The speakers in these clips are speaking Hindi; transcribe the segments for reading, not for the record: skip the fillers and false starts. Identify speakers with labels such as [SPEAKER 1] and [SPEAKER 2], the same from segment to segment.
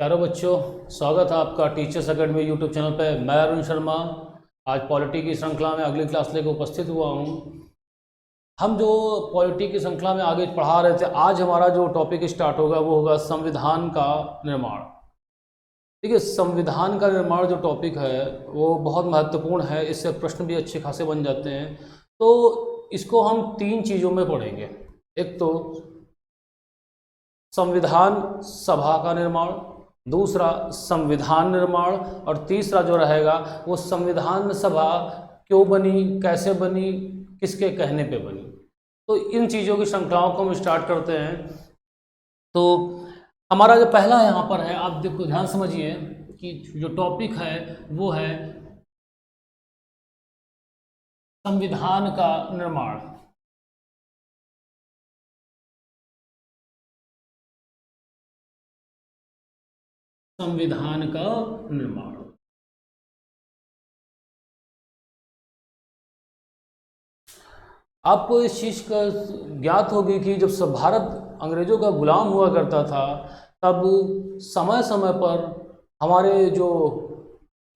[SPEAKER 1] प्यारो बच्चों, स्वागत है आपका टीचर्स अकेडमी यूट्यूब चैनल पे। मैं अरुण शर्मा आज पॉलिटी की श्रृंखला में अगली क्लास लेकर उपस्थित हुआ हूँ। हम जो पॉलिटी की श्रृंखला में आगे पढ़ा रहे थे, आज हमारा जो टॉपिक स्टार्ट होगा वो होगा संविधान का निर्माण। देखिए, संविधान का निर्माण जो टॉपिक है वो बहुत महत्वपूर्ण है। इससे प्रश्न भी अच्छे खासे बन जाते हैं। तो इसको हम तीन चीज़ों में पढ़ेंगे। एक तो संविधान सभा का निर्माण, दूसरा संविधान निर्माण, और तीसरा जो रहेगा वो संविधान सभा क्यों बनी, कैसे बनी, किसके कहने पे बनी। तो इन चीज़ों की श्रृंखलाओं को हम स्टार्ट करते हैं। तो हमारा जो पहला यहाँ पर है, आप देखो ध्यान समझिए कि जो टॉपिक है वो है संविधान का निर्माण। संविधान का निर्माण। आपको इस चीज़ का ज्ञात होगी कि जब सब भारत अंग्रेज़ों का गुलाम हुआ करता था, तब समय समय पर हमारे जो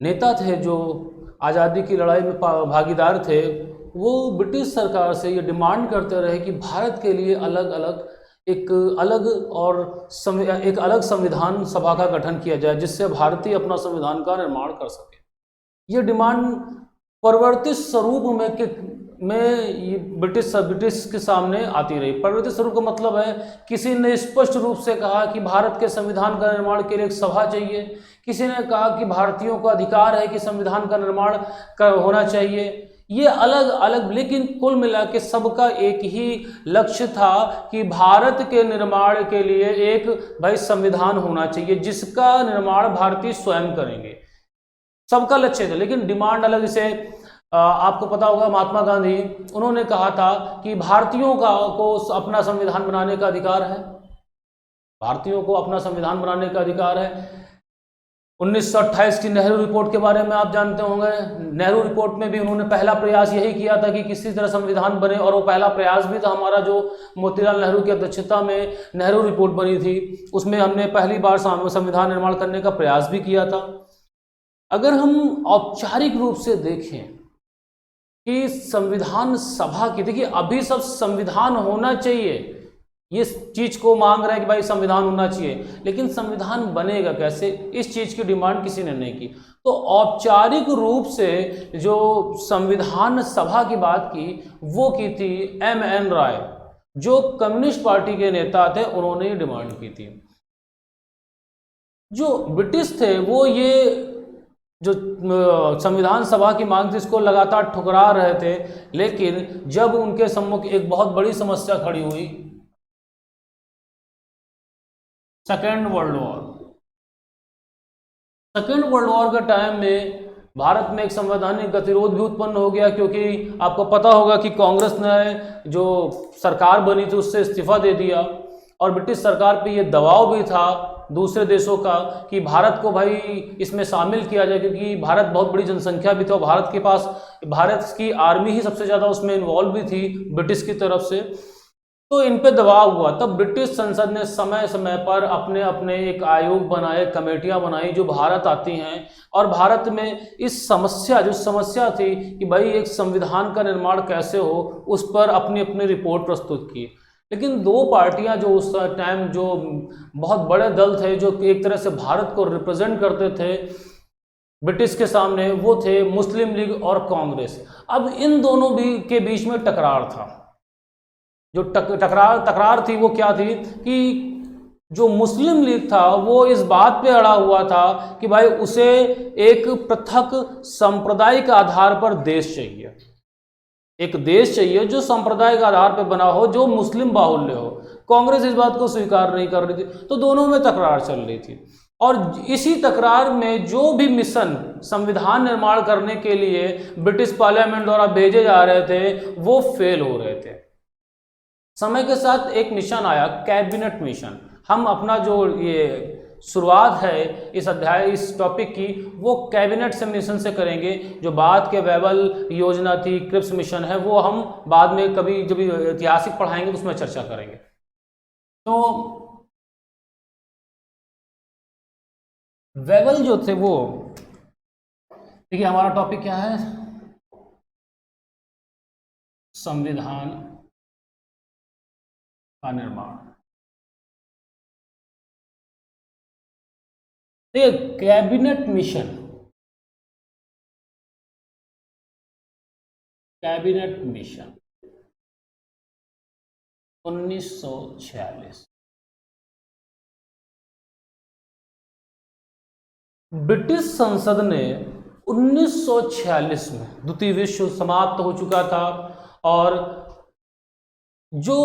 [SPEAKER 1] नेता थे, जो आज़ादी की लड़ाई में भागीदार थे, वो ब्रिटिश सरकार से ये डिमांड करते रहे कि भारत के लिए एक अलग संविधान सभा का गठन किया जाए, जिससे भारतीय अपना संविधान का निर्माण कर सके। ये डिमांड परिवर्तित स्वरूप में ये ब्रिटिश के सामने आती रही। परिवर्तित स्वरूप का मतलब है, किसी ने स्पष्ट रूप से कहा कि भारत के संविधान का निर्माण के लिए एक सभा चाहिए, किसी ने कहा कि भारतीयों का अधिकार है कि संविधान का निर्माण होना चाहिए। ये अलग अलग, लेकिन कुल मिला के सबका एक ही लक्ष्य था कि भारत के निर्माण के लिए एक भाई संविधान होना चाहिए, जिसका निर्माण भारतीय स्वयं करेंगे। सबका लक्ष्य था, लेकिन डिमांड अलग। जैसे आपको पता होगा, महात्मा गांधी, उन्होंने कहा था कि भारतीयों को अपना संविधान बनाने का अधिकार है। भारतीयों को अपना संविधान बनाने का अधिकार है। 1928 की नेहरू रिपोर्ट के बारे में आप जानते होंगे। नेहरू रिपोर्ट में भी उन्होंने पहला प्रयास यही किया था कि किसी तरह संविधान बने, और वो पहला प्रयास भी था हमारा, जो मोतीलाल नेहरू की अध्यक्षता में नेहरू रिपोर्ट बनी थी। उसमें हमने पहली बार संविधान निर्माण करने का प्रयास भी किया था। अगर हम औपचारिक रूप से देखें कि संविधान सभा की, देखिए अभी सब संविधान होना चाहिए, ये चीज को मांग रहे हैं कि भाई संविधान होना चाहिए, लेकिन संविधान बनेगा कैसे, इस चीज की डिमांड किसी ने नहीं की। तो औपचारिक रूप से जो संविधान सभा की बात की वो की थी M.N. राय, जो कम्युनिस्ट पार्टी के नेता थे। उन्होंने ये डिमांड की थी। जो ब्रिटिश थे वो ये जो संविधान सभा की मांग थी, इसको लगातार ठुकरा रहे थे। लेकिन जब उनके सम्मुख एक बहुत बड़ी समस्या खड़ी हुई, second world war. Second world war के टाइम में भारत में एक संवैधानिक गतिरोध भी उत्पन्न हो गया, क्योंकि आपको पता होगा कि कांग्रेस ने जो सरकार बनी थी उससे इस्तीफा दे दिया, और ब्रिटिश सरकार पे ये दबाव भी था दूसरे देशों का कि भारत को भाई इसमें शामिल किया जाए, क्योंकि भारत बहुत बड़ी जनसंख्या भी थी और भारत की आर्मी ही सबसे ज़्यादा उसमें इन्वॉल्व भी थी ब्रिटिश की तरफ से। तो इन पे दबाव हुआ। तब ब्रिटिश संसद ने समय समय पर अपने अपने एक आयोग बनाए, कमेटियां बनाई जो भारत आती हैं, और भारत में इस जो समस्या थी कि भाई एक संविधान का निर्माण कैसे हो, उस पर अपनी अपनी रिपोर्ट प्रस्तुत की। लेकिन दो पार्टियां जो उस टाइम जो बहुत बड़े दल थे, जो एक तरह से भारत को रिप्रेजेंट करते थे ब्रिटिश के सामने, वो थे मुस्लिम लीग और कांग्रेस। अब इन दोनों भी के बीच में टकरार था। जो तकरार थी वो क्या थी कि जो मुस्लिम लीग था वो इस बात पे अड़ा हुआ था कि भाई उसे एक पृथक सांप्रदायिक आधार पर देश चाहिए। एक देश चाहिए जो सांप्रदायिक आधार पर बना हो, जो मुस्लिम बाहुल्य हो। कांग्रेस इस बात को स्वीकार नहीं कर रही थी, तो दोनों में तकरार चल रही थी। और इसी तकरार में जो भी मिशन संविधान निर्माण करने के लिए ब्रिटिश पार्लियामेंट द्वारा भेजे जा रहे थे वो फेल हो रहे थे। समय के साथ एक मिशन आया, कैबिनेट मिशन। हम अपना जो ये शुरुआत है इस टॉपिक की, वो कैबिनेट से मिशन से करेंगे। जो बाद के वेबल योजना थी, क्रिप्स मिशन है, वो हम बाद में कभी जब ऐतिहासिक पढ़ाएंगे तो उसमें चर्चा करेंगे। तो वेबल जो थे वो, देखिए हमारा टॉपिक क्या है, संविधान का निर्माण। देखिए cabinet mission, cabinet mission 1946, British संसद ने 1946 में द्वितीय विश्व युद्ध समाप्त हो चुका था और जो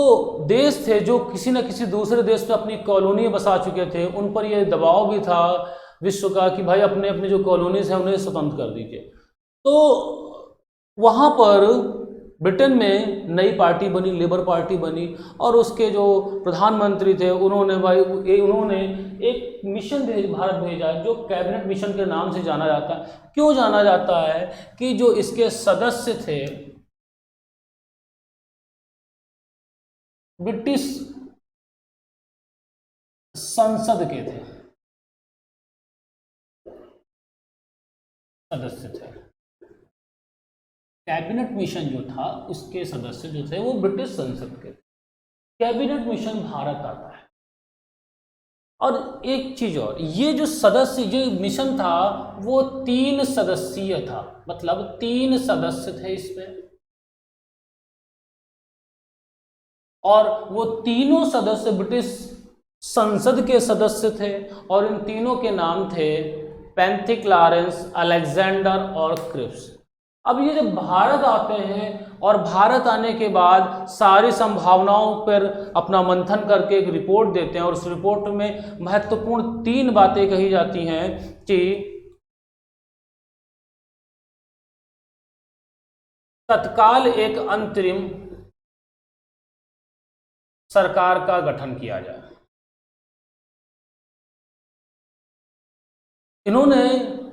[SPEAKER 1] देश थे जो किसी न किसी दूसरे देश में अपनी कॉलोनी बसा चुके थे, उन पर यह दबाव भी था विश्व का कि भाई अपने अपने जो कॉलोनीज हैं उन्हें स्वतंत्र कर दीजिए। तो वहाँ पर ब्रिटेन में नई पार्टी बनी, लेबर पार्टी बनी, और उसके जो प्रधानमंत्री थे उन्होंने एक मिशन भारत भेजा जो कैबिनेट मिशन के नाम से जाना जाता है। क्यों जाना जाता है कि जो इसके सदस्य थे ब्रिटिश संसद के थे, सदस्य थे। कैबिनेट मिशन जो था उसके सदस्य जो थे वो ब्रिटिश संसद के थे। कैबिनेट मिशन भारत आता है। और एक चीज और, ये जो सदस्य जो मिशन था वो 3 सदस्यीय था, मतलब 3 सदस्य थे इसमें, और वो तीनों सदस्य ब्रिटिश संसद के सदस्य थे और इन तीनों के नाम थे पेंथिक, लॉरेंस, अलेक्जेंडर और क्रिप्स। अब ये जब भारत आते हैं और भारत आने के बाद सारी संभावनाओं पर अपना मंथन करके एक रिपोर्ट देते हैं और उस रिपोर्ट में महत्वपूर्ण 3 बातें कही जाती हैं कि तत्काल एक अंतरिम सरकार का गठन किया जाए। इन्होंने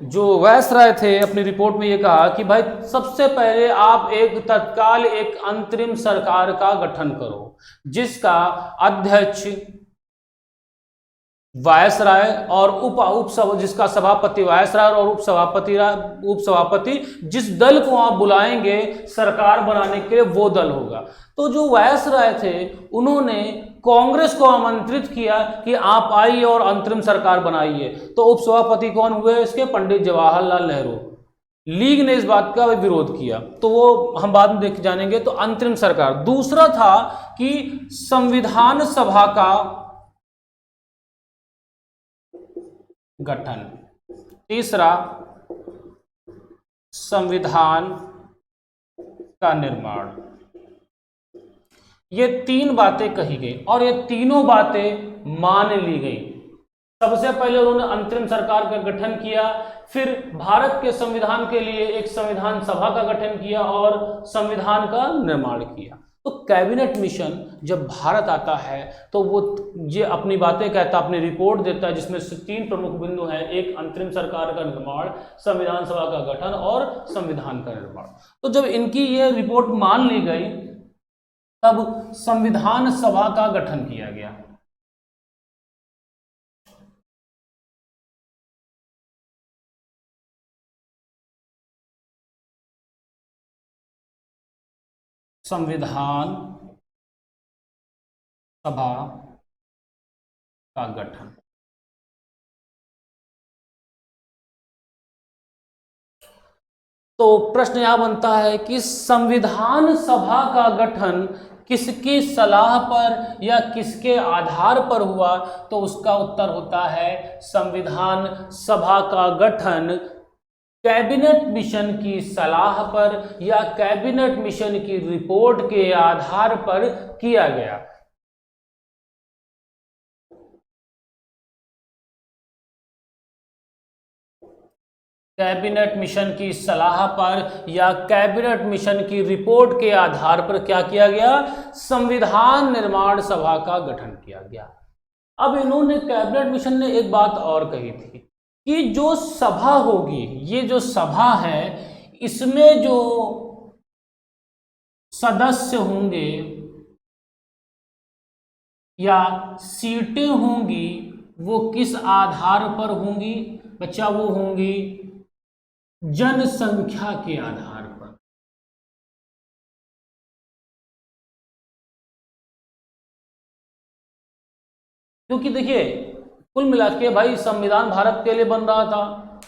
[SPEAKER 1] जो वायसराय थे अपनी रिपोर्ट में ये कहा कि भाई सबसे पहले आप एक तत्काल एक अंतरिम सरकार का गठन करो जिसका अध्यक्ष वायसराय और जिसका सभापति वायसराय और उपसभापति जिस दल को आप बुलाएंगे सरकार बनाने के लिए वो दल होगा। तो जो वायसराय थे उन्होंने कांग्रेस को आमंत्रित किया कि आप आइए और अंतरिम सरकार बनाइए। तो उपसभापति कौन हुए इसके? पंडित जवाहरलाल नेहरू। लीग ने इस बात का विरोध किया, तो वो हम बाद में देख जानेंगे। तो अंतरिम सरकार। दूसरा था कि संविधान सभा का गठन। तीसरा संविधान का निर्माण। ये 3 बातें कही गई और ये तीनों बातें मान ली गई। सबसे पहले उन्होंने अंतरिम सरकार का गठन किया, फिर भारत के संविधान के लिए एक संविधान सभा का गठन किया और संविधान का निर्माण किया। तो कैबिनेट मिशन जब भारत आता है तो वो ये अपनी बातें कहता, अपनी रिपोर्ट देता है जिसमें से 3 प्रमुख बिंदु हैं, एक अंतरिम सरकार का निर्माण, संविधान सभा का गठन और संविधान का निर्माण। तो जब इनकी ये रिपोर्ट मान ली गई तब संविधान सभा का गठन किया गया। संविधान सभा का गठन। तो प्रश्न यह बनता है कि संविधान सभा का गठन किसकी सलाह पर या किसके आधार पर हुआ? तो उसका उत्तर होता है संविधान सभा का गठन कैबिनेट मिशन की सलाह पर या कैबिनेट मिशन की रिपोर्ट के आधार पर किया गया। कैबिनेट मिशन की सलाह पर या कैबिनेट मिशन की रिपोर्ट के आधार पर क्या किया गया? संविधान निर्माण सभा का गठन किया गया। अब इन्होंने कैबिनेट मिशन ने एक बात और कही थी कि जो सभा होगी, ये जो सभा है इसमें जो सदस्य होंगे या सीटें होंगी वो किस आधार पर होंगी? बच्चा वो होंगी जनसंख्या के आधार पर। क्योंकि देखिए कुल मिला के भाई संविधान भारत के लिए बन रहा था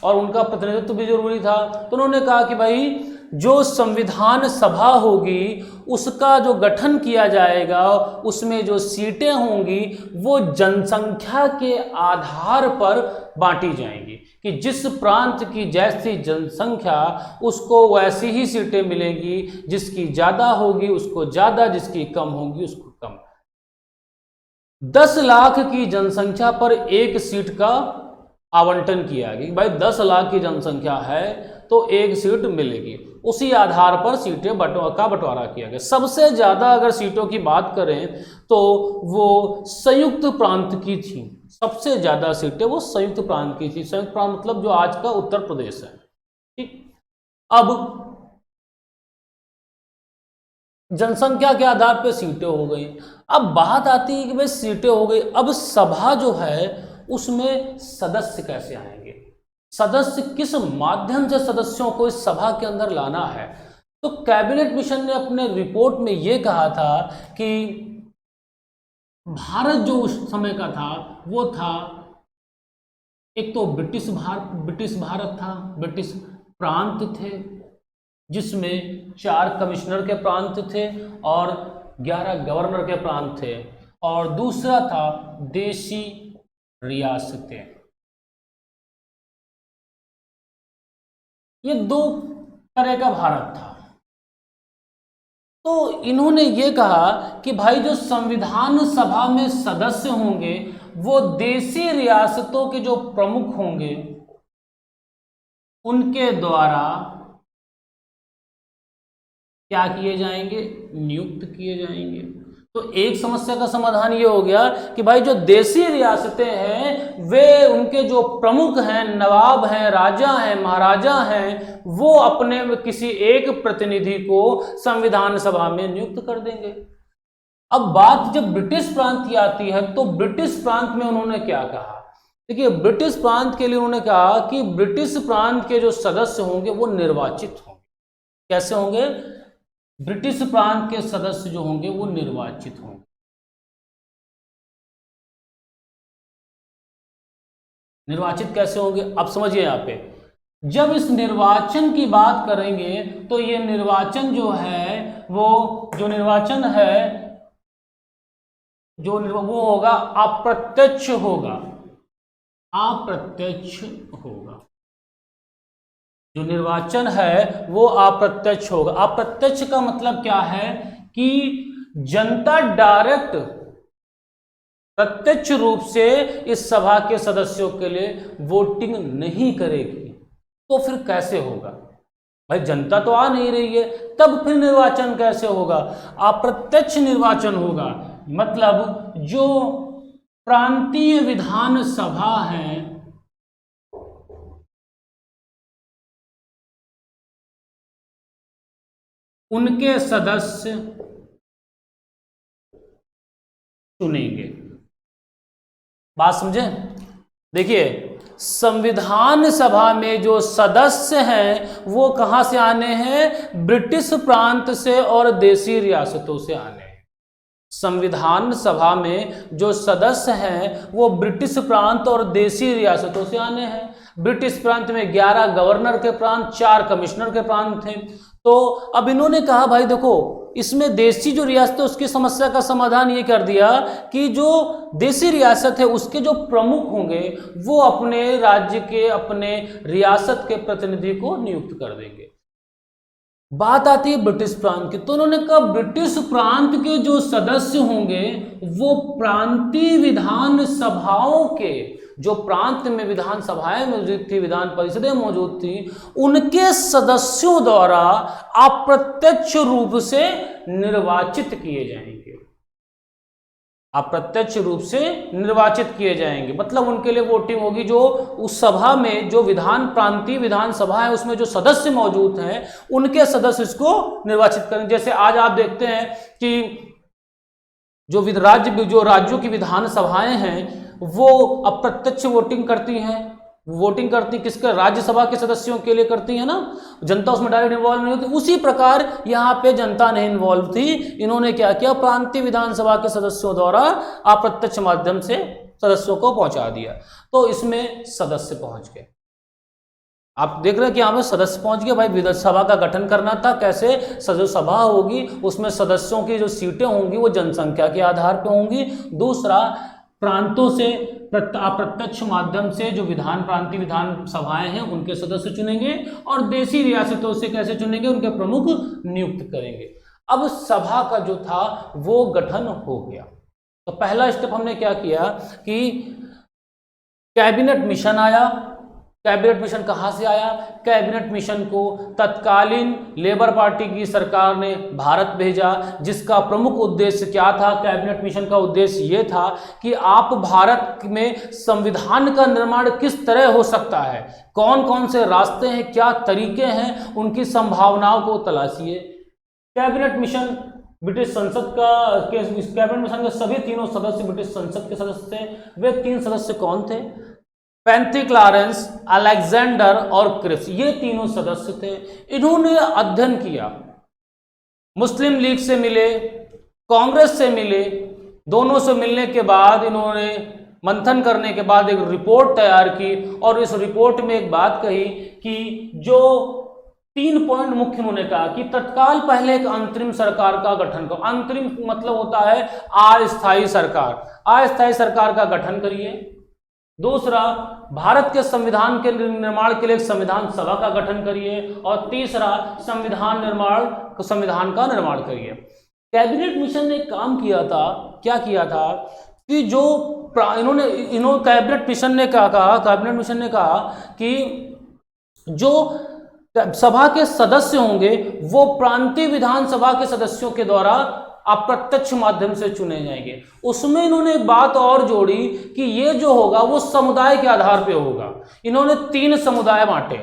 [SPEAKER 1] और उनका प्रतिनिधित्व भी जरूरी था, तो उन्होंने कहा कि भाई जो संविधान सभा होगी उसका जो गठन किया जाएगा उसमें जो सीटें होंगी वो जनसंख्या के आधार पर बांटी जाएंगी, कि जिस प्रांत की जैसी जनसंख्या उसको वैसी ही सीटें मिलेंगी, जिसकी ज़्यादा होगी उसको ज़्यादा, जिसकी कम होगी उसको कम। 10 लाख की जनसंख्या पर एक सीट का आवंटन किया गया। भाई 10 लाख की जनसंख्या है तो एक सीट मिलेगी, उसी आधार पर सीटें का बंटवारा किया गया। सबसे ज़्यादा अगर सीटों की बात करें तो वो संयुक्त प्रांत की थी, सबसे ज़्यादा सीटें वो संयुक्त प्रांत की थी। संयुक्त प्रांत मतलब जो आज का उत्तर प्रदेश है। ठीक, अब जनसंख्या के आधार पर सीटें हो गई। अब बात आती है कि भाई सीटें हो गई, अब सभा जो है उसमें सदस्य कैसे आएंगे, सदस्य किस माध्यम से सदस्यों को इस सभा के अंदर लाना है। तो कैबिनेट मिशन ने अपने रिपोर्ट में यह कहा था कि भारत जो उस समय का था वो था, एक तो ब्रिटिश भारत था, ब्रिटिश प्रांत थे जिसमें 4 कमिश्नर के प्रांत थे और 11 गवर्नर के प्रांत थे, और दूसरा था देशी रियासतें। ये 2 तरह का भारत था। तो इन्होंने ये कहा कि भाई जो संविधान सभा में सदस्य होंगे वो देशी रियासतों के जो प्रमुख होंगे उनके द्वारा क्या किए जाएंगे, नियुक्त किए जाएंगे। तो एक समस्या का समाधान ये हो गया कि भाई जो देशी रियासतें हैं वे उनके जो प्रमुख हैं, नवाब हैं, राजा हैं, महाराजा हैं, वो अपने किसी एक प्रतिनिधि को संविधान सभा में नियुक्त कर देंगे। अब बात जब ब्रिटिश प्रांत की आती है तो ब्रिटिश प्रांत में उन्होंने क्या कहा, देखिए ब्रिटिश प्रांत के लिए उन्होंने कहा कि ब्रिटिश प्रांत के जो सदस्य होंगे वो निर्वाचित होंगे। कैसे होंगे, ब्रिटिश प्रांत के सदस्य जो होंगे वो निर्वाचित होंगे। निर्वाचित कैसे होंगे आप समझिए। यहाँ पे जब इस निर्वाचन की बात करेंगे तो ये निर्वाचन जो है वो जो निर्वाचन है वो होगा अप्रत्यक्ष होगा, अप्रत्यक्ष होगा। जो निर्वाचन है वो अप्रत्यक्ष होगा। अप्रत्यक्ष का मतलब क्या है कि जनता डायरेक्ट प्रत्यक्ष रूप से इस सभा के सदस्यों के लिए वोटिंग नहीं करेगी। तो फिर कैसे होगा, भाई जनता तो आ नहीं रही है, तब फिर निर्वाचन कैसे होगा, अप्रत्यक्ष निर्वाचन होगा। मतलब जो प्रांतीय विधान सभा है उनके सदस्य चुनेंगे। बात समझे, देखिए संविधान सभा में जो सदस्य हैं वो कहां से आने हैं, ब्रिटिश प्रांत से और देशी रियासतों से आने हैं। संविधान सभा में जो सदस्य हैं वो ब्रिटिश प्रांत और देशी रियासतों से आने हैं। ब्रिटिश प्रांत में 11 गवर्नर के प्रांत, 4 कमिश्नर के प्रांत थे। तो अब इन्होंने कहा भाई देखो इसमें देशी जो रियासत है उसकी समस्या का समाधान ये कर दिया कि जो देशी रियासत है उसके जो प्रमुख होंगे वो अपने राज्य के, अपने रियासत के प्रतिनिधि को नियुक्त कर देंगे। बात आती है ब्रिटिश प्रांत की, तो उन्होंने कहा ब्रिटिश प्रांत के जो सदस्य होंगे वो प्रांतीय विधान सभाओं के, जो प्रांत में विधान सभाएं मौजूद थी, विधान परिषदें मौजूद थी, उनके सदस्यों द्वारा अप्रत्यक्ष रूप से निर्वाचित किए जाएंगे। अप्रत्यक्ष रूप से निर्वाचित किए जाएंगे मतलब उनके लिए वोटिंग होगी। जो उस सभा में जो प्रांतीय विधान सभा है उसमें जो सदस्य मौजूद हैं उनके सदस्य इसको निर्वाचित करेंगे। जैसे आज आप देखते हैं कि जो राज्यों की विधान सभाएं हैं वो अप्रत्यक्ष वोटिंग करती हैं, वोटिंग करती किसके, राज्यसभा के सदस्यों के लिए करती है ना, जनता उसमें डायरेक्ट इन्वॉल्व नहीं होती। उसी प्रकार यहाँ पे जनता नहीं इन्वॉल्व थी। इन्होंने क्या किया, प्रांतीय विधानसभा के सदस्यों द्वारा अप्रत्यक्ष माध्यम से सदस्यों को पहुंचा दिया। तो इसमें सदस्य पहुंच गए। आप देख रहे हैं कि यहाँ पे सदस्य पहुंच गए। भाई विधानसभा का गठन करना था, कैसे, जो सभा होगी उसमें सदस्यों की जो सीटें होंगी वो जनसंख्या के आधार पर होंगी। दूसरा, प्रांतों से अप्रत्यक्ष माध्यम से जो प्रांतीय विधान सभाएं हैं उनके सदस्य चुनेंगे, और देशी रियासतों से कैसे चुनेंगे, उनके प्रमुख नियुक्त करेंगे। अब सभा का जो था वो गठन हो गया। तो पहला स्टेप हमने क्या किया कि कैबिनेट मिशन आया। कैबिनेट मिशन कहाँ से आया, कैबिनेट मिशन को तत्कालीन लेबर पार्टी की सरकार ने भारत भेजा, जिसका प्रमुख उद्देश्य क्या था, कैबिनेट मिशन का उद्देश्य ये था कि आप भारत में संविधान का निर्माण किस तरह हो सकता है, कौन कौन से रास्ते हैं, क्या तरीके हैं, उनकी संभावनाओं को तलाशिए। कैबिनेट मिशन ब्रिटिश संसद का कैबिनेट मिशन के सभी तीनों सदस्य ब्रिटिश संसद के सदस्य थे। वे 3 सदस्य कौन थे, पैंथी लॉरेंस, अलेक्जेंडर और क्रिप्स, ये तीनों सदस्य थे। इन्होंने अध्ययन किया, मुस्लिम लीग से मिले, कांग्रेस से मिले, दोनों से मिलने के बाद इन्होंने मंथन करने के बाद एक रिपोर्ट तैयार की, और इस रिपोर्ट में एक बात कही कि जो 3 पॉइंट मुख्य उन्होंने कहा कि तत्काल पहले एक अंतरिम सरकार का गठन करो। अंतरिम मतलब होता है अस्थायी सरकार, अस्थायी सरकार का गठन करिए। दूसरा, भारत के संविधान के निर्माण के लिए एक संविधान सभा का गठन करिए, और तीसरा, संविधान का निर्माण करिए। कैबिनेट मिशन ने काम किया था, क्या किया था कि जो कैबिनेट मिशन ने कहा कि जो सभा के सदस्य होंगे वो प्रांतीय विधानसभा के सदस्यों के द्वारा अप्रत्यक्ष माध्यम से चुने जाएंगे। उसमें इन्होंने एक बात और जोड़ी कि ये जो होगा वो समुदाय के आधार पे होगा। इन्होंने 3 समुदाय बांटे।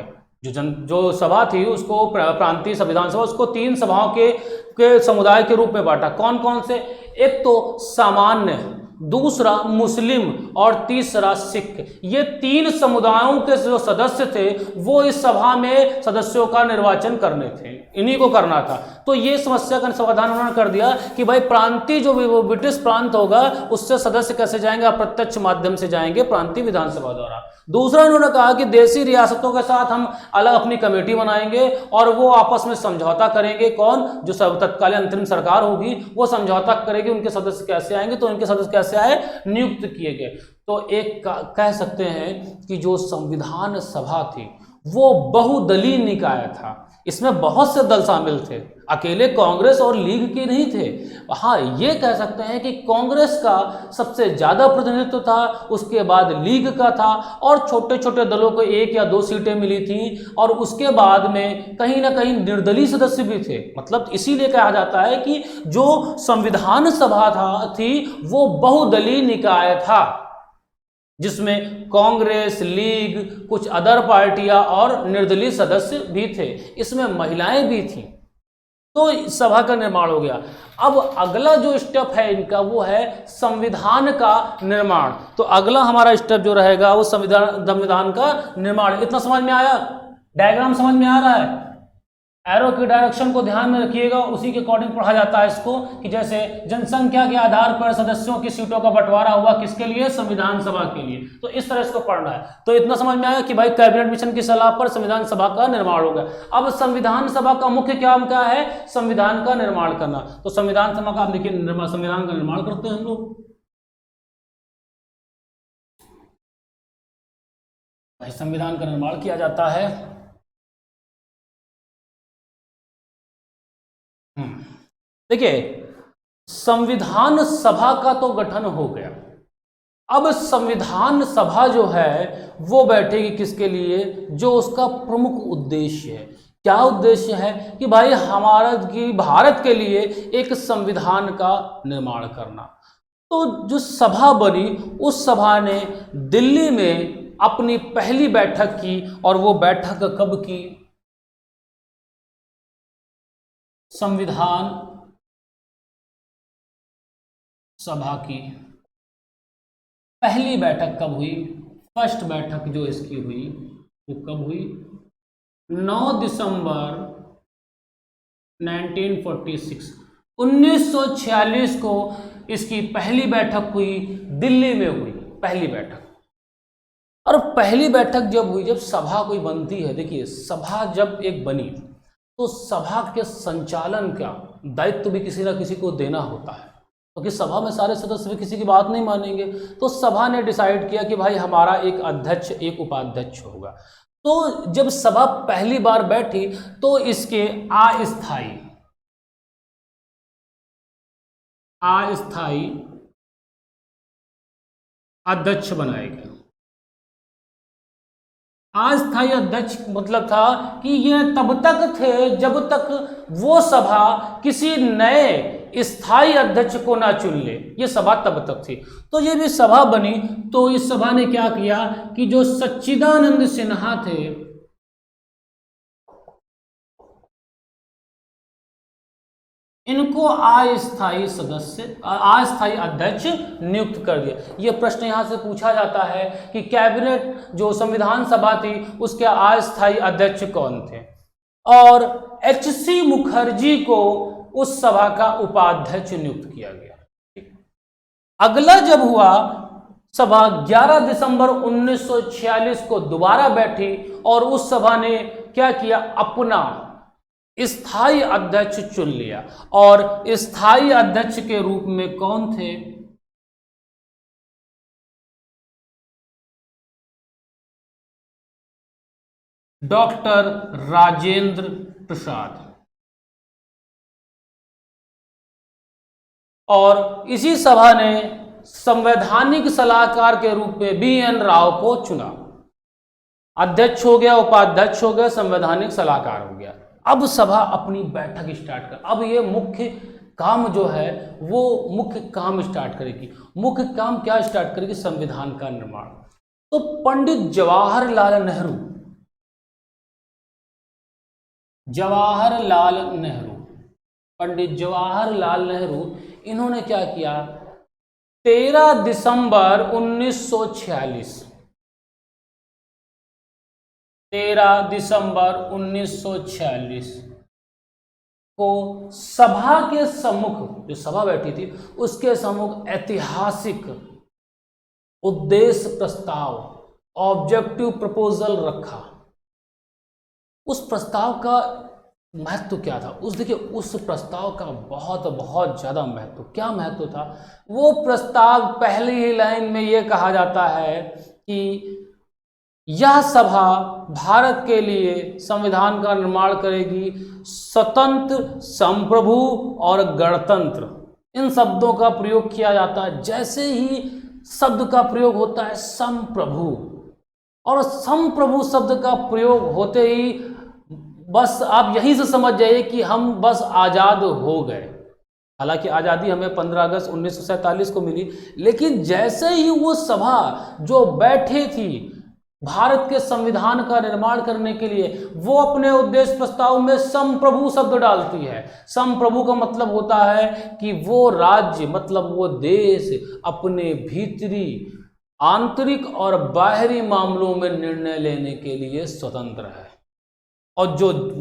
[SPEAKER 1] जो सभा थी उसको, प्रांतीय संविधान सभा, उसको 3 सभाओं के समुदाय के रूप में बांटा। कौन कौन से, एक तो सामान्य, दूसरा मुस्लिम और तीसरा सिख। ये 3 समुदायों के जो सदस्य थे वो इस सभा में सदस्यों का निर्वाचन करने थे, इन्हीं को करना था। तो ये समस्या का समाधान उन्होंने कर दिया कि भाई प्रांतीय जो ब्रिटिश प्रांत होगा उससे सदस्य कैसे जाएंगे, अप्रत्यक्ष माध्यम से जाएंगे प्रांतीय विधानसभा द्वारा। दूसरा, उन्होंने कहा कि देशी रियासतों के साथ हम अलग अपनी कमेटी बनाएंगे और वो आपस में समझौता करेंगे। कौन, जो तत्कालीन अंतरिम सरकार होगी वो समझौता करेगी उनके सदस्य कैसे आएंगे। तो उनके सदस्य कैसे आए, नियुक्त किए गए। तो एक कह सकते हैं कि जो संविधान सभा थी वो बहुदलीय निकाय था। इसमें बहुत से दल शामिल थे, अकेले कांग्रेस और लीग के नहीं थे। हाँ, ये कह सकते हैं कि कांग्रेस का सबसे ज़्यादा प्रतिनिधित्व था, उसके बाद लीग का था, और छोटे छोटे दलों को 1 या 2 सीटें मिली थी, और उसके बाद में कहीं ना कहीं निर्दलीय सदस्य भी थे। मतलब इसीलिए कहा जाता है कि जो संविधान सभा थी वो बहुदलीय निकाय था, जिसमें कांग्रेस, लीग, कुछ अदर पार्टियां और निर्दलीय सदस्य भी थे। इसमें महिलाएं भी थीं। तो सभा का निर्माण हो गया। अब अगला जो स्टेप है इनका वो है संविधान का निर्माण। तो अगला हमारा स्टेप जो रहेगा वो संविधान का निर्माण। इतना समझ में आया, डायग्राम समझ में आ रहा है। एरो की डायरेक्शन को ध्यान में रखिएगा, उसी के अकॉर्डिंग पढ़ा जाता है इसको, कि जैसे जनसंख्या के आधार पर सदस्यों की सीटों का बंटवारा हुआ, किसके लिए, संविधान सभा के लिए। तो इस तरह इसको पढ़ना है। तो इतना समझ में आया कि भाई कैबिनेट मिशन की सलाह पर संविधान सभा का निर्माण हो गया। अब संविधान सभा का मुख्य काम क्या है, संविधान का निर्माण करना। तो संविधान सभा का आप देखिए, संविधान का निर्माण करते हैं हम लोग। भाई संविधान का निर्माण किया जाता है। देखिए, संविधान सभा का तो गठन हो गया। अब संविधान सभा जो है वो बैठेगी किसके लिए, जो उसका प्रमुख उद्देश्य है। क्या उद्देश्य है कि भाई भारत के लिए एक संविधान का निर्माण करना। तो जो सभा बनी, उस सभा ने दिल्ली में अपनी पहली बैठक की, और वो बैठक कब की, संविधान सभा की पहली बैठक कब हुई, फर्स्ट बैठक जो इसकी हुई वो कब हुई? 9 दिसंबर 1946, 1946 को इसकी पहली बैठक हुई, दिल्ली में हुई पहली बैठक। और पहली बैठक जब हुई, जब सभा कोई बनती है, देखिए सभा जब एक बनी तो सभा के संचालन का दायित्व भी किसी ना किसी को देना होता है, क्योंकि सभा में सारे सदस्य भी किसी की बात नहीं मानेंगे। तो सभा ने डिसाइड किया कि भाई हमारा एक अध्यक्ष एक उपाध्यक्ष होगा। तो जब सभा पहली बार बैठी तो इसके अस्थाई अध्यक्ष बनाए गए। अस्थाई अध्यक्ष मतलब था कि ये तब तक थे जब तक वो सभा किसी नए स्थायी अध्यक्ष को ना चुन ले, ये सभा तब तक थी। तो ये भी सभा बनी तो इस सभा ने क्या किया कि जो सच्चिदानंद सिन्हा थे, इनको अस्थायी अध्यक्ष नियुक्त कर दिया। यह प्रश्न यहां से पूछा जाता है कि कैबिनेट जो संविधान सभा थी उसके अस्थायी अध्यक्ष कौन थे, और एच.सी. मुखर्जी को उस सभा का उपाध्यक्ष नियुक्त किया गया। अगला जब हुआ सभा 11 दिसंबर 1946 को दोबारा बैठी और उस सभा ने क्या किया, अपना स्थायी अध्यक्ष चुन लिया। और स्थायी अध्यक्ष के रूप में कौन थे? डॉक्टर राजेंद्र प्रसाद। और इसी सभा ने संवैधानिक सलाहकार के रूप में बी.एन. राव को चुना। अध्यक्ष हो गया, उपाध्यक्ष हो गया, संवैधानिक सलाहकार हो गया। अब सभा अपनी बैठक स्टार्ट कर, अब ये मुख्य काम जो है वो मुख्य काम स्टार्ट करेगी। मुख्य काम क्या स्टार्ट करेगी? संविधान का निर्माण। तो पंडित जवाहरलाल नेहरू, पंडित जवाहरलाल नेहरू, इन्होंने क्या किया, 13 दिसंबर 1946 को सभा के सम्मुख, जो सभा बैठी थी उसके सम्मुख ऐतिहासिक उद्देश्य प्रस्ताव, ऑब्जेक्टिव प्रपोजल रखा। उस प्रस्ताव का महत्व क्या था? उस प्रस्ताव का बहुत ज़्यादा महत्व, क्या महत्व था? वो प्रस्ताव पहली ही लाइन में ये कहा जाता है कि यह सभा भारत के लिए संविधान का निर्माण करेगी, स्वतंत्र, संप्रभु और गणतंत्र, इन शब्दों का प्रयोग किया जाता है। जैसे ही शब्द का प्रयोग होता है संप्रभु, और संप्रभु शब्द का प्रयोग होते ही बस आप यहीं से समझ जाइए कि हम बस आज़ाद हो गए। हालांकि आज़ादी हमें 15 अगस्त 1947 को मिली, लेकिन जैसे ही वो सभा जो बैठे थी भारत के संविधान का निर्माण करने के लिए, वो अपने उद्देश्य प्रस्ताव में संप्रभु शब्द डालती है। संप्रभु का मतलब होता है कि वो राज्य, मतलब वो देश अपने भीतरी, आंतरिक और बाहरी मामलों में निर्णय लेने के लिए स्वतंत्र है। और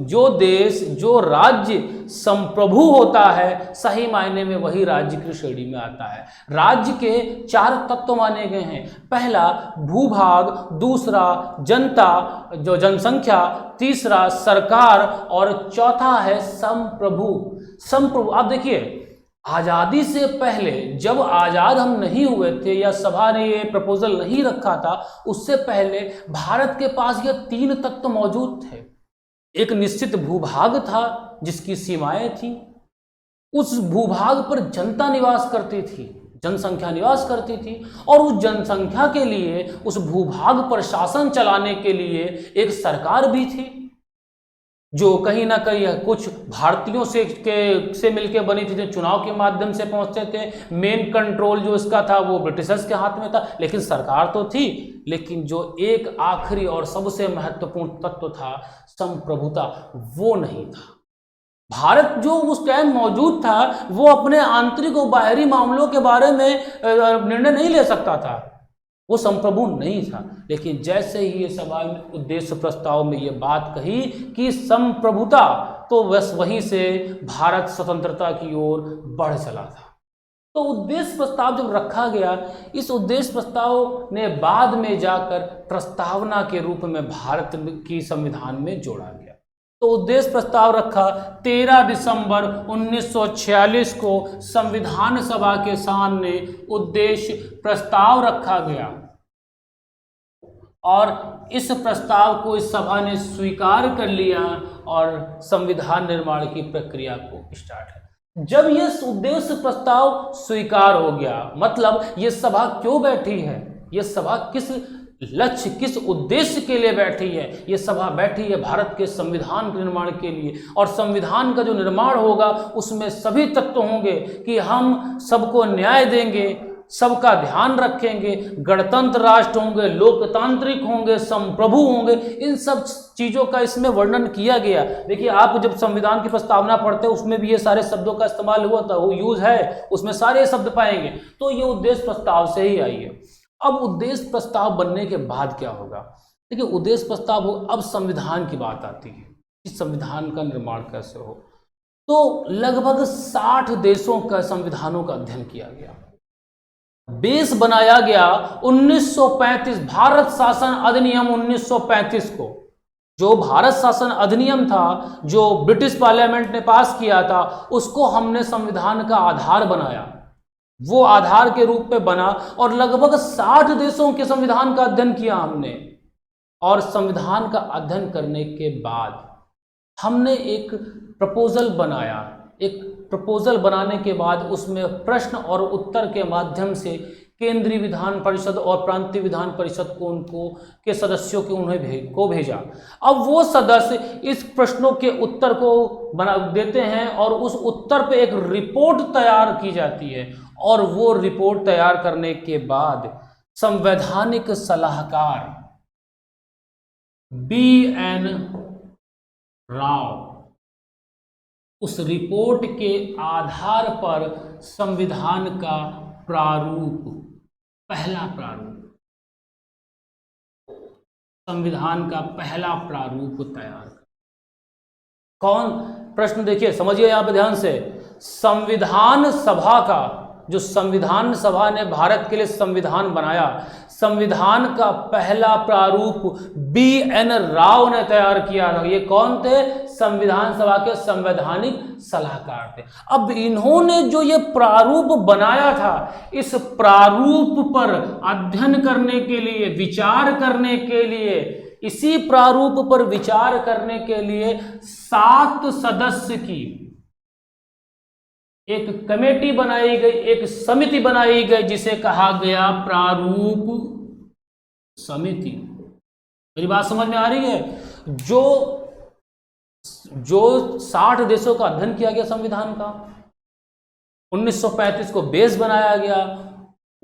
[SPEAKER 1] जो देश, जो राज्य संप्रभु होता है, सही मायने में वही राज्य की श्रेणी में आता है। राज्य के 4 तत्व माने गए हैं। पहला भूभाग, दूसरा जनता, जो जनसंख्या, तीसरा सरकार, और चौथा है संप्रभु। आप देखिए, आज़ादी से पहले जब आज़ाद हम नहीं हुए थे या सभा ने ये प्रपोजल नहीं रखा था, उससे पहले भारत के पास ये 3 तत्व मौजूद थे। एक निश्चित भूभाग था जिसकी सीमाएं थी, उस भूभाग पर जनता निवास करती थी, जनसंख्या निवास करती थी, और उस जनसंख्या के लिए, उस भूभाग पर शासन चलाने के लिए एक सरकार भी थी, जो कहीं ना कहीं कुछ भारतीयों से मिलकर बनी थी, जो चुनाव के माध्यम से पहुंचते थे। मेन कंट्रोल जो इसका था वो ब्रिटिशर्स के हाथ में था, लेकिन सरकार तो थी। लेकिन जो एक आखिरी और सबसे महत्वपूर्ण तत्व था, संप्रभुता, वो नहीं था। भारत जो उस टाइम मौजूद था वो अपने आंतरिक और बाहरी मामलों के बारे में निर्णय नहीं ले सकता था। वो संप्रभु नहीं था। लेकिन जैसे ही ये सभा में उद्देश्य प्रस्ताव में ये बात कही कि संप्रभुता, तो बस वहीं से भारत स्वतंत्रता की ओर बढ़ चला था। तो उद्देश्य प्रस्ताव जब रखा गया, इस उद्देश्य प्रस्ताव ने बाद में जाकर प्रस्तावना के रूप में भारत की संविधान में जोड़ा गया। तो उद्देश्य प्रस्ताव रखा 13 दिसंबर 1946 को संविधान सभा के सामने उद्देश्य प्रस्ताव रखा गया और इस प्रस्ताव को इस सभा ने स्वीकार कर लिया और संविधान निर्माण की प्रक्रिया को स्टार्ट है। जब यह उद्देश्य प्रस्ताव स्वीकार हो गया, मतलब ये सभा क्यों बैठी है, ये सभा किस लक्ष्य, किस उद्देश्य के लिए बैठी है, ये सभा बैठी है भारत के संविधान के निर्माण के लिए। और संविधान का जो निर्माण होगा उसमें सभी तत्व होंगे कि हम सबको न्याय देंगे, सबका ध्यान रखेंगे, गणतंत्र राष्ट्र होंगे, लोकतांत्रिक होंगे, संप्रभु होंगे, इन सब चीज़ों का इसमें वर्णन किया गया। देखिए, आप जब संविधान की प्रस्तावना पढ़ते हैं उसमें भी ये सारे शब्दों का इस्तेमाल हुआ था, वो यूज है, उसमें सारे शब्द पाएंगे। तो ये उद्देश्य प्रस्ताव से ही आई है। अब उद्देश्य प्रस्ताव बनने के बाद क्या होगा? देखिए, उद्देश्य प्रस्ताव हो, अब संविधान की बात आती है कि संविधान का निर्माण कैसे हो। तो लगभग 60 देशों का संविधानों का अध्ययन किया गया, बेस बनाया गया 1935 भारत शासन अधिनियम 1935 को। जो भारत शासन अधिनियम था, जो ब्रिटिश पार्लियामेंट ने पास किया था, उसको हमने संविधान का आधार बनाया, वो आधार के रूप में बना और लगभग 60 देशों के संविधान का अध्ययन किया हमने। और संविधान का अध्ययन करने के बाद हमने एक प्रपोजल बनाया। एक प्रपोजल बनाने के बाद उसमें प्रश्न और उत्तर के माध्यम से केंद्रीय विधान परिषद और प्रांतीय विधान परिषद को उनको के सदस्यों के उन्हें भेजा। अब वो सदस्य इस प्रश्नों के उत्तर को बना देते हैं और उस उत्तर पे एक रिपोर्ट तैयार की जाती है। और वो रिपोर्ट तैयार करने के बाद संवैधानिक सलाहकार BN राव उस रिपोर्ट के आधार पर संविधान का प्रारूप, पहला प्रारूप, संविधान का पहला प्रारूप तैयार कर। कौन? प्रश्न देखिए, समझिए यहां पर ध्यान से। संविधान सभा का, जो संविधान सभा ने भारत के लिए संविधान बनाया, संविधान का पहला प्रारूप BN राव ने तैयार किया था। ये कौन थे? संविधान सभा के संवैधानिक सलाहकार थे। अब इन्होंने जो ये प्रारूप बनाया था, इस प्रारूप पर अध्ययन करने के लिए, विचार करने के लिए, इसी प्रारूप पर विचार करने के लिए 7 सदस्य की एक कमेटी बनाई गई, एक समिति बनाई गई, जिसे कहा गया प्रारूप समिति। मेरी बात समझ में आ रही है? जो 60 देशों का अध्ययन किया गया संविधान का, 1935 को बेस बनाया गया,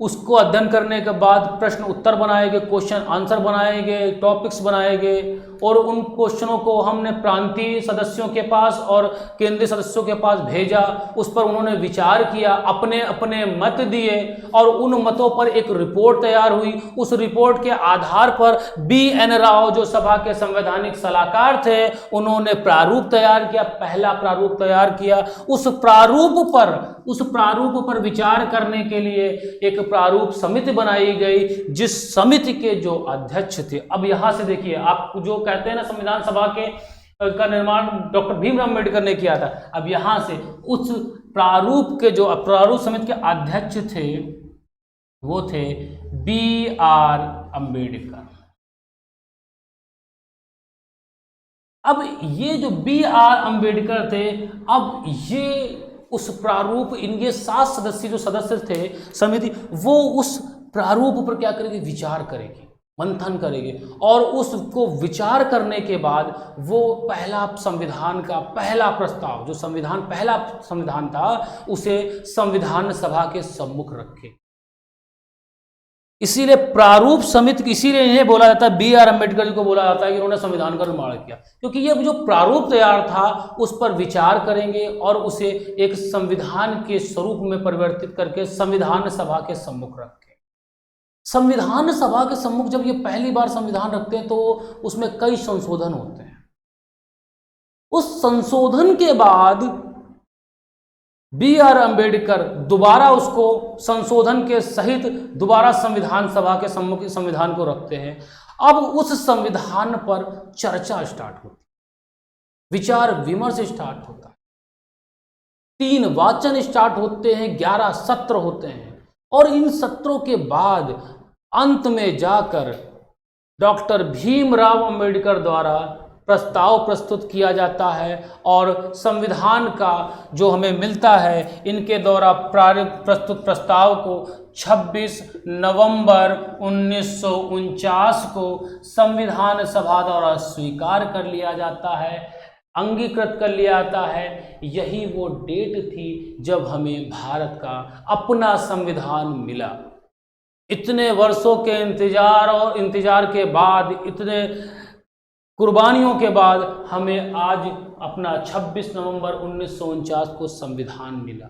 [SPEAKER 1] उसको अध्ययन करने के बाद प्रश्न उत्तर बनाए गए, क्वेश्चन आंसर बनाए गए, टॉपिक्स बनाए गए और उन क्वेश्चनों को हमने प्रांतीय सदस्यों के पास और केंद्रीय सदस्यों के पास भेजा। उस पर उन्होंने विचार किया, अपने अपने मत दिए और उन मतों पर एक रिपोर्ट तैयार हुई। उस रिपोर्ट के आधार पर BN राव, जो सभा के संवैधानिक सलाहकार थे, उन्होंने प्रारूप तैयार किया, पहला प्रारूप तैयार किया। उस प्रारूप पर विचार करने के लिए एक प्रारूप समिति बनाई गई, जिस समिति के जो अध्यक्ष थे, अब यहां से देखिए, आप जो कहते हैं ना संविधान सभा का निर्माण डॉक्टर भीमराव अम्बेडकर ने किया था, अब यहां से उस प्रारूप के जो प्रारूप समिति के अध्यक्ष थे वो थे BR अम्बेडकर। अब ये जो BR अम्बेडकर थे, अब ये उस प्रारूप, इनके 7 सदस्य जो सदस्य थे समिति, वो उस प्रारूप पर क्या करेगी? विचार करेगी, मंथन करेगी और उसको विचार करने के बाद वो पहला संविधान का पहला प्रस्ताव, जो पहला संविधान था, उसे संविधान सभा के सम्मुख रखे। इसीलिए प्रारूप समिति, इसीलिए इन्हें बोला जाता है, BR अम्बेडकर जी को बोला जाता है कि उन्होंने संविधान का निर्माण किया, क्योंकि ये जो प्रारूप तैयार था उस पर विचार करेंगे और उसे एक संविधान के स्वरूप में परिवर्तित करके संविधान सभा के सम्मुख रखें। संविधान सभा के सम्मुख जब ये पहली बार संविधान रखते हैं तो उसमें कई संशोधन होते हैं। उस संशोधन के बाद B.R. अम्बेडकर दोबारा उसको संशोधन के सहित दोबारा संविधान सभा के सम्मुख संविधान को रखते हैं। अब उस संविधान पर चर्चा स्टार्ट होती है, विचार विमर्श स्टार्ट होता है, 3 वाचन स्टार्ट होते हैं, 11 सत्र होते हैं और इन सत्रों के बाद अंत में जाकर डॉक्टर भीमराव अंबेडकर द्वारा प्रस्ताव प्रस्तुत किया जाता है और संविधान का जो हमें मिलता है इनके द्वारा प्रस्तुत प्रस्ताव को 26 नवंबर 1949 को संविधान सभा द्वारा स्वीकार कर लिया जाता है, अंगीकृत कर लिया जाता है। यही वो डेट थी जब हमें भारत का अपना संविधान मिला। इतने वर्षों के इंतजार के बाद, इतने कुर्बानियों के बाद हमें आज अपना 26 नवंबर 1949 को संविधान मिला।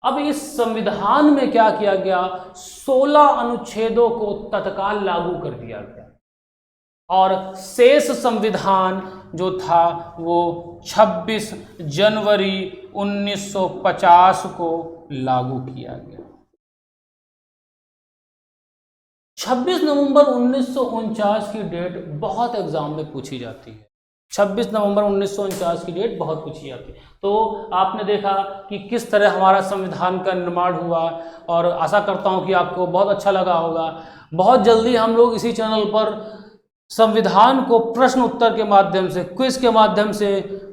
[SPEAKER 1] अब इस संविधान में क्या किया गया, 16 अनुच्छेदों को तत्काल लागू कर दिया गया और शेष संविधान जो था वो 26 जनवरी 1950 को लागू किया गया। 26 नवंबर 1949 की डेट बहुत एग्जाम में पूछी जाती है। 26 नवंबर 1949 की डेट बहुत पूछी जाती है। तो आपने देखा कि किस तरह हमारा संविधान का निर्माण हुआ और आशा करता हूं कि आपको बहुत अच्छा लगा होगा। बहुत जल्दी हम लोग इसी चैनल पर संविधान को प्रश्न उत्तर के माध्यम से, क्विज के माध्यम से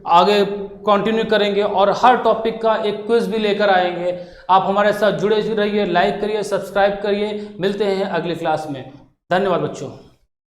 [SPEAKER 1] आगे कंटिन्यू करेंगे और हर टॉपिक का एक क्विज भी लेकर आएंगे। आप हमारे साथ जुड़े रहिए, लाइक करिए, सब्सक्राइब करिए। मिलते हैं अगली क्लास में। धन्यवाद बच्चों।